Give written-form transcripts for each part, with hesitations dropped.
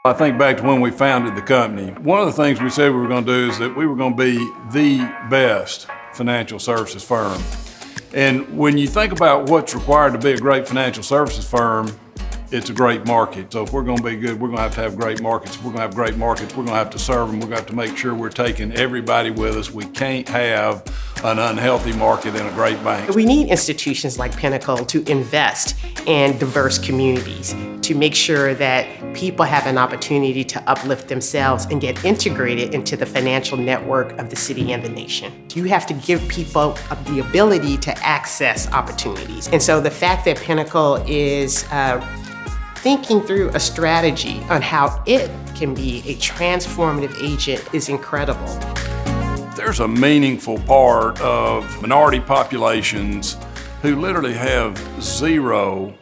I think back to when we founded the company. One of the things we said we were going to do is that we were going to be the best financial services firm. And when you think about what's required to be a great financial services firm, it's a great market. So if we're going to be good, we're going to have great markets. If we're going to have great markets, we're going to have to serve them. We're going to have to make sure we're taking everybody with us. We can't have an unhealthy market in a great bank. We need institutions like Pinnacle to invest in diverse communities, to make sure that people have an opportunity to uplift themselves and get integrated into the financial network of the city and the nation. You have to give people the ability to access opportunities. And so the fact that Pinnacle is thinking through a strategy on how it can be a transformative agent is incredible. There's a meaningful part of minority populations who literally have $0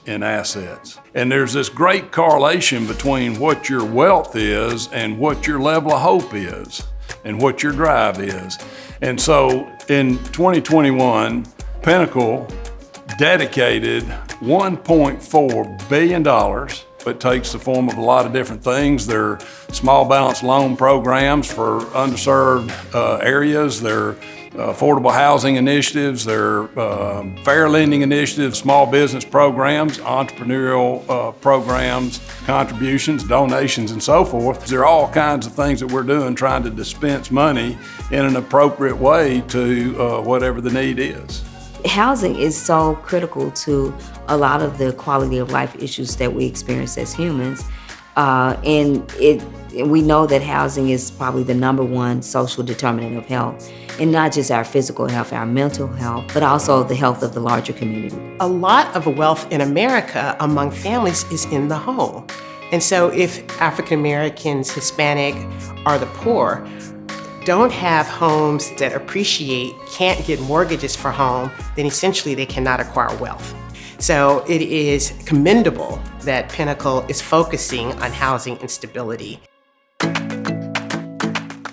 in assets. And there's this great correlation between what your wealth is and what your level of hope is and what your drive is. And so in 2021, Pinnacle dedicated $1.4 billion. It takes the form of a lot of different things. There are small balance loan programs for underserved areas. There are affordable housing initiatives. There are fair lending initiatives, small business programs, entrepreneurial programs, contributions, donations, and so forth. There are all kinds of things that we're doing trying to dispense money in an appropriate way to whatever the need is. Housing is so critical to a lot of the quality of life issues that we experience as humans. And we know that housing is probably the #1 social determinant of health. And not just our physical health, our mental health, but also the health of the larger community. A lot of wealth in America among families is in the home. And so if African Americans, Hispanic, or the poor don't have homes that appreciate, can't get mortgages for home, then essentially they cannot acquire wealth. So it is commendable that Pinnacle is focusing on housing and stability.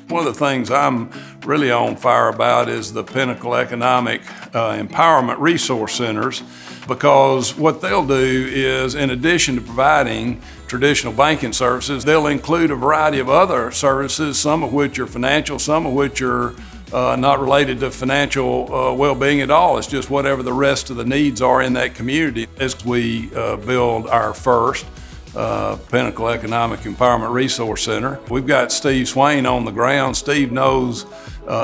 One of the things I'm really on fire about is the Pinnacle Economic Empowerment Resource Centers, because what they'll do is, in addition to providing traditional banking services, they'll include a variety of other services, some of which are financial, some of which are not related to financial well-being at all. It's just whatever the rest of the needs are in that community. As we build our first Pinnacle Economic Empowerment Resource Center, we've got Steve Swain on the ground. Steve knows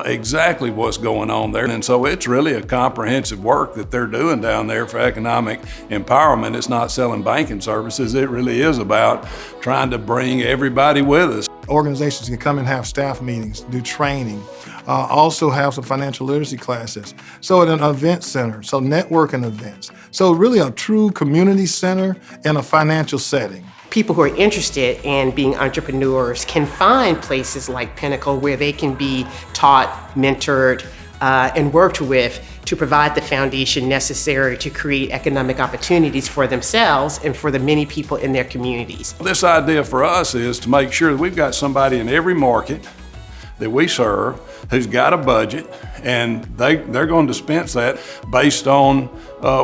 exactly what's going on there. And so it's really a comprehensive work that they're doing down there for economic empowerment. It's not selling banking services. It really is about trying to bring everybody with us. Organizations can come and have staff meetings, do training, also have some financial literacy classes. So at an event center, so networking events. So really a true community center in a financial setting. People who are interested in being entrepreneurs can find places like Pinnacle where they can be taught, mentored, and worked with to provide the foundation necessary to create economic opportunities for themselves and for the many people in their communities. This idea for us is to make sure that we've got somebody in every market that we serve who's got a budget, and they're going to dispense that based on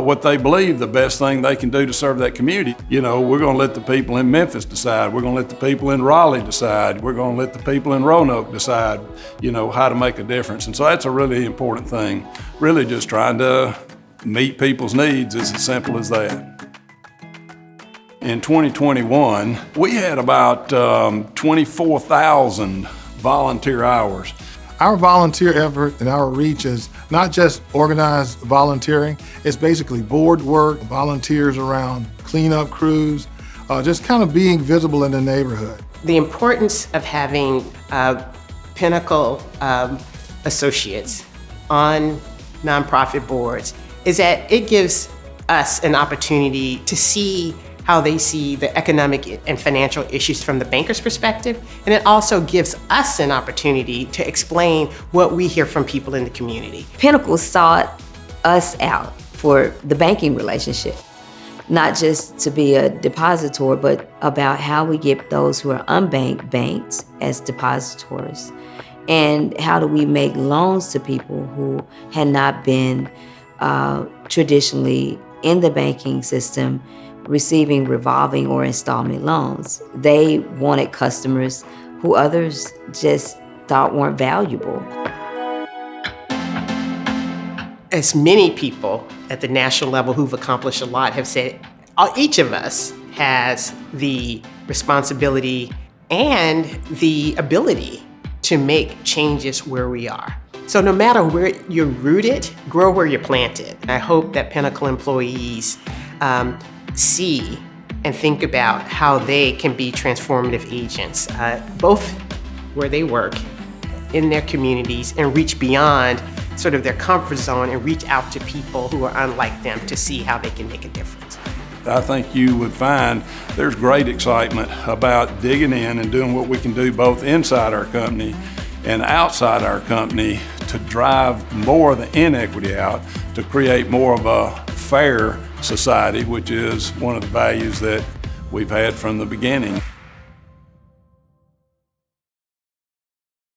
what they believe the best thing they can do to serve that community. You know, we're going to let the people in Memphis decide. We're going to let the people in Raleigh decide. We're going to let the people in Roanoke decide, you know, how to make a difference. And so that's a really important thing. Really just trying to meet people's needs is as simple as that. In 2021, we had about 24,000 volunteer hours. Our volunteer effort and our reach is not just organized volunteering, it's basically board work, volunteers around cleanup crews, just kind of being visible in the neighborhood. The importance of having Pinnacle associates on nonprofit boards is that it gives us an opportunity to see how they see the economic and financial issues from the banker's perspective, and it also gives us an opportunity to explain what we hear from people in the community. Pinnacle sought us out for the banking relationship, not just to be a depositor, but about how we get those who are unbanked banked as depositors, and how do we make loans to people who had not been traditionally in the banking system, receiving revolving or installment loans. They wanted customers who others just thought weren't valuable. As many people at the national level who've accomplished a lot have said, each of us has the responsibility and the ability to make changes where we are. So no matter where you're rooted, grow where you're planted. I hope that Pinnacle employees see and think about how they can be transformative agents, both where they work, in their communities, and reach beyond sort of their comfort zone and reach out to people who are unlike them to see how they can make a difference. I think you would find there's great excitement about digging in and doing what we can do both inside our company and outside our company to drive more of the inequity out, to create more of a fair society, which is one of the values that we've had from the beginning.